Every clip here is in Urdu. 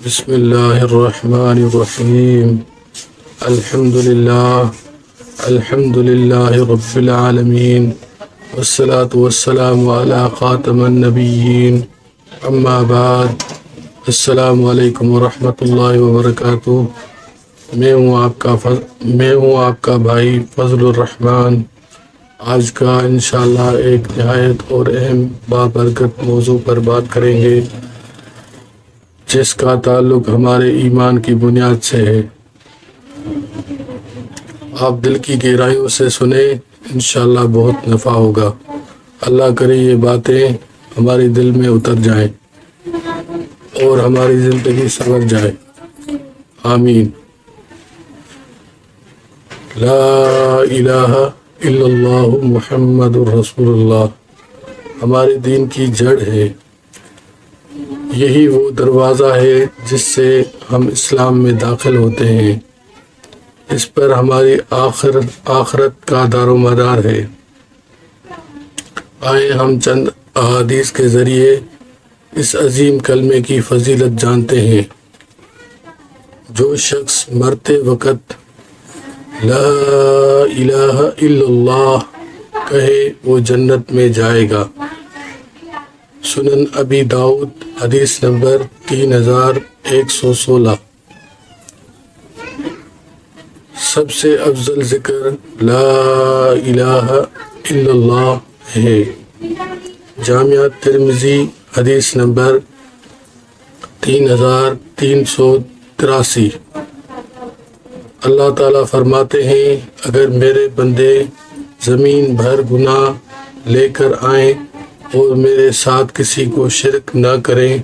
بسم اللہ الرحمن الرحیم الحمد للہ رب العالمین والصلاة والسلام علی خاتم النبیین اما بعد السلام علیکم ورحمۃ اللہ وبرکاتہ۔ میں ہوں آپ کا بھائی فضل الرحمن۔ آج کا انشاءاللہ ایک نہایت اور اہم بابرکت موضوع پر بات کریں گے، جس کا تعلق ہمارے ایمان کی بنیاد سے ہے۔ آپ دل کی گہرائیوں سے سنیں، انشاءاللہ بہت نفع ہوگا۔ اللہ کرے یہ باتیں ہمارے دل میں اتر جائیں اور ہماری زندگی سنور جائے، آمین۔ لا الہ الا اللہ محمد الرسول اللہ ہمارے دین کی جڑ ہے۔ یہی وہ دروازہ ہے جس سے ہم اسلام میں داخل ہوتے ہیں۔ اس پر ہماری آخرت کا دار و مدار ہے۔ آئے ہم چند احادیث کے ذریعے اس عظیم کلمے کی فضیلت جانتے ہیں۔ جو شخص مرتے وقت لا الہ الا اللہ کہے وہ جنت میں جائے گا۔ سنن ابی داؤد حدیث نمبر 3116۔ سب سے افضل ذکر لا الہ الا اللہ ہے۔ جامعہ ترمذی حدیث نمبر 3383۔ اللہ تعالیٰ فرماتے ہیں، اگر میرے بندے زمین بھر گناہ لے کر آئیں اور میرے ساتھ کسی کو شرک نہ کریں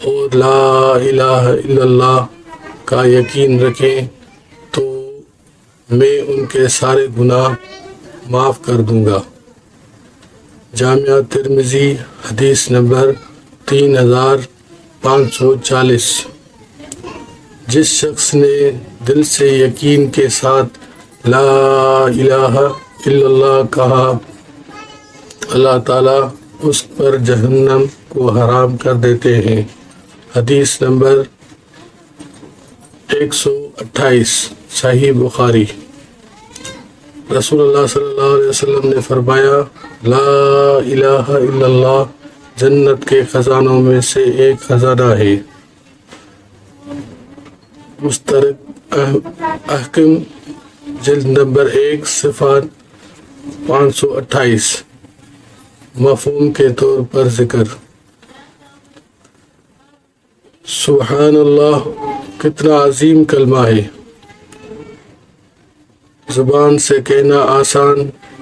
اور لا الہ الا اللہ کا یقین رکھیں تو میں ان کے سارے گناہ معاف کر دوں گا۔ جامعہ ترمذی حدیث نمبر 3540۔ جس شخص نے دل سے یقین کے ساتھ لا الہ الا اللہ کہا، اللہ تعالیٰ اس پر جہنم کو حرام کر دیتے ہیں۔ حدیث نمبر 128، صحیح بخاری۔ رسول اللہ صلی اللہ علیہ وسلم نے فرمایا، لا الہ الا اللہ جنت کے خزانوں میں سے ایک خزانہ ہے۔ مستدرک احکم جلد نمبر 1 صفحہ 528۔ مفہوم کے طور پر ذکر۔ سبحان اللہ، کتنا عظیم کلمہ ہے۔ زبان سے کہنا آسان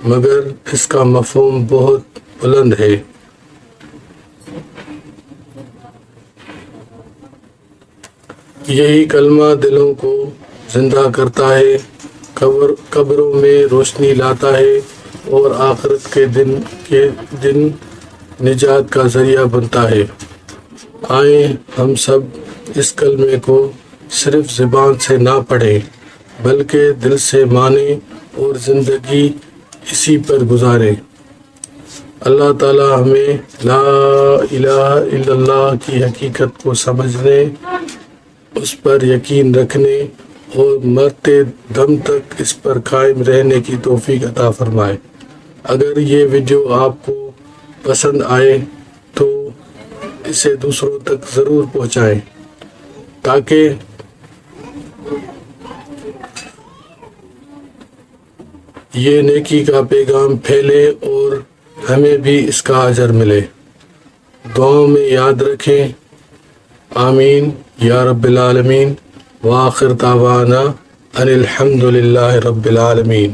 مگر اس کا مفہوم بہت بلند ہے۔ یہی کلمہ دلوں کو زندہ کرتا ہے، قبروں میں روشنی لاتا ہے اور آخرت کے دن نجات کا ذریعہ بنتا ہے۔ آئیں ہم سب اس کلمے کو صرف زبان سے نہ پڑھیں بلکہ دل سے مانیں اور زندگی اسی پر گزاریں۔ اللہ تعالی ہمیں لا الہ الا اللہ کی حقیقت کو سمجھنے، اس پر یقین رکھنے اور مرتے دم تک اس پر قائم رہنے کی توفیق عطا فرمائے۔ اگر یہ ویڈیو آپ کو پسند آئے تو اسے دوسروں تک ضرور پہنچائیں تاکہ یہ نیکی کا پیغام پھیلے اور ہمیں بھی اس کا اجر ملے۔ دعاؤں میں یاد رکھیں، آمین یا رب العالمین۔ وآخر دعوانا ان الحمد للہ رب العالمین۔